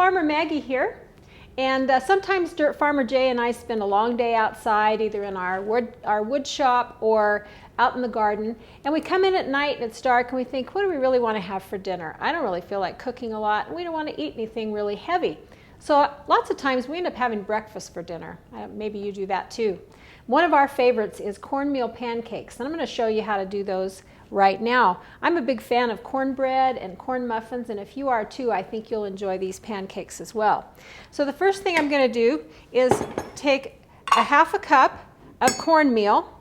Farmer Maggie here, and sometimes Dirt Farmer Jay and I spend a long day outside, either in our wood shop or out in the garden, and we come in at night and it's dark and we think, what do we really want to have for dinner? I don't really feel like cooking a lot, and we don't want to eat anything really heavy. So lots of times we end up having breakfast for dinner. Maybe you do that too. One of our favorites is cornmeal pancakes, and I'm going to show you how to do those right now. I'm a big fan of cornbread and corn muffins, and if you are too, I think you'll enjoy these pancakes as well. So the first thing I'm going to do is take a half a cup of cornmeal,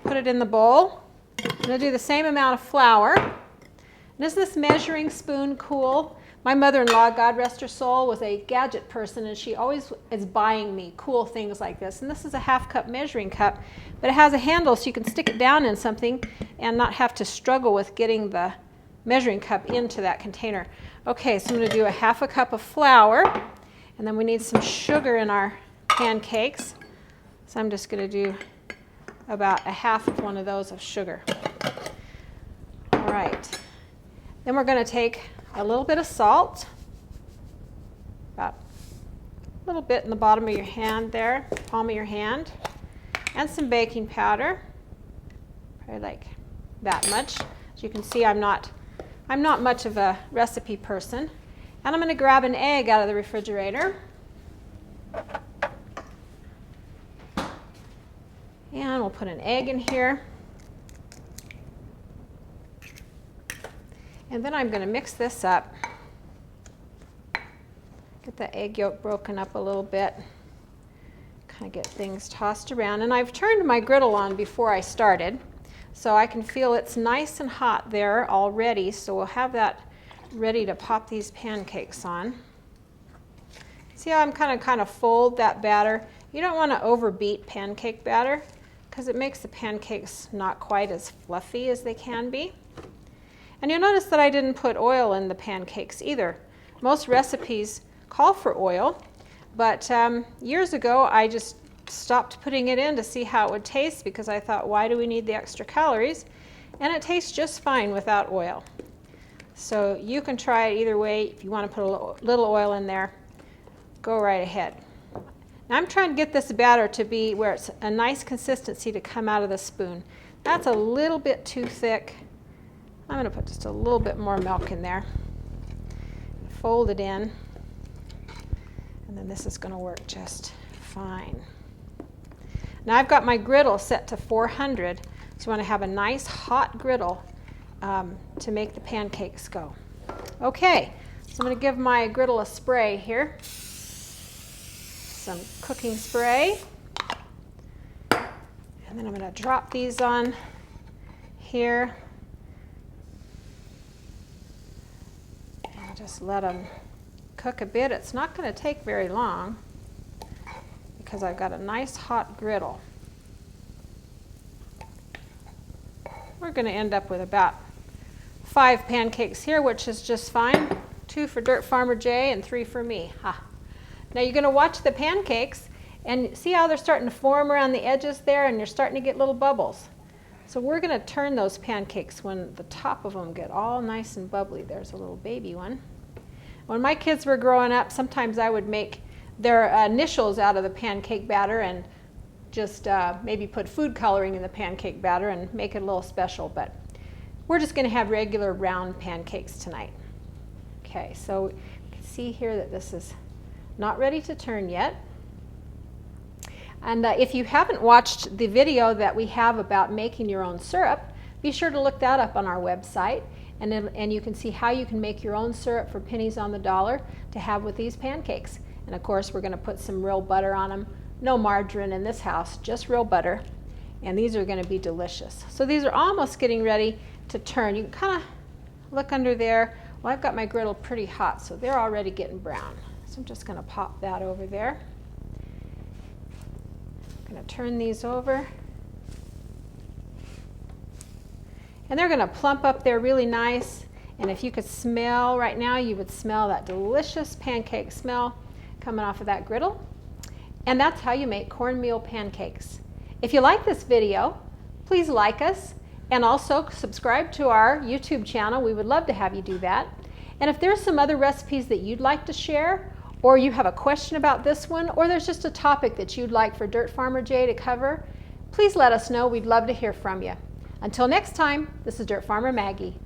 put it in the bowl. I'm going to do the same amount of flour. And isn't this measuring spoon cool? My mother-in-law, God rest her soul, was a gadget person, and she always is buying me cool things like this. And this is a half-cup measuring cup, but it has a handle so you can stick it down in something and not have to struggle with getting the measuring cup into that container. Okay, so I'm going to do a half a cup of flour, and then we need some sugar in our pancakes. So I'm just going to do about a half of one of those of sugar. All right. Then we're going to take a little bit of salt, about a little bit in the bottom of your hand there, palm of your hand, and some baking powder, probably like that much. As you can see, I'm not much of a recipe person. And I'm going to grab an egg out of the refrigerator. And we'll put an egg in here. And then I'm going to mix this up. Get the egg yolk broken up a little bit. Kind of get things tossed around. And I've turned my griddle on before I started, so I can feel it's nice and hot there already. So we'll have that ready to pop these pancakes on. See how I'm kind of fold that batter? You don't want to overbeat pancake batter because it makes the pancakes not quite as fluffy as they can be. And you'll notice that I didn't put oil in the pancakes either. Most recipes call for oil, but years ago I just stopped putting it in to see how it would taste because I thought, why do we need the extra calories? And it tastes just fine without oil. So you can try it either way. If you want to put a little oil in there, go right ahead. Now I'm trying to get this batter to be where it's a nice consistency to come out of the spoon. That's a little bit too thick. I'm going to put just a little bit more milk in there. Fold it in. And then this is going to work just fine. Now I've got my griddle set to 400. So you want to have a nice hot griddle to make the pancakes go. Okay, so I'm going to give my griddle a spray here. Some cooking spray. And then I'm going to drop these on here. Just let them cook a bit. It's not going to take very long because I've got a nice hot griddle. We're going to end up with about 5 pancakes here, which is just fine. 2 for Dirt Farmer Jay and 3 for me. Ha. Now you're going to watch the pancakes and see how they're starting to form around the edges there, and you're starting to get little bubbles. So we're going to turn those pancakes when the top of them get all nice and bubbly. There's a little baby one. When my kids were growing up, sometimes I would make their initials out of the pancake batter and just maybe put food coloring in the pancake batter and make it a little special. But we're just going to have regular round pancakes tonight. Okay, so you can see here that this is not ready to turn yet. And if you haven't watched the video that we have about making your own syrup, be sure to look that up on our website. And you can see how you can make your own syrup for pennies on the dollar to have with these pancakes. And of course, we're going to put some real butter on them. No margarine in this house, just real butter. And these are going to be delicious. So these are almost getting ready to turn. You can kind of look under there. Well, I've got my griddle pretty hot, so they're already getting brown. So I'm just going to pop that over there. I'm going to turn these over. And they're going to plump up there really nice. And if you could smell right now, you would smell that delicious pancake smell coming off of that griddle. And that's how you make cornmeal pancakes. If you like this video, please like us and also subscribe to our YouTube channel. We would love to have you do that. And if there's some other recipes that you'd like to share, or you have a question about this one, or there's just a topic that you'd like for Dirt Farmer Jay to cover, please let us know. We'd love to hear from you. Until next time, this is Dirt Farmer Maggie.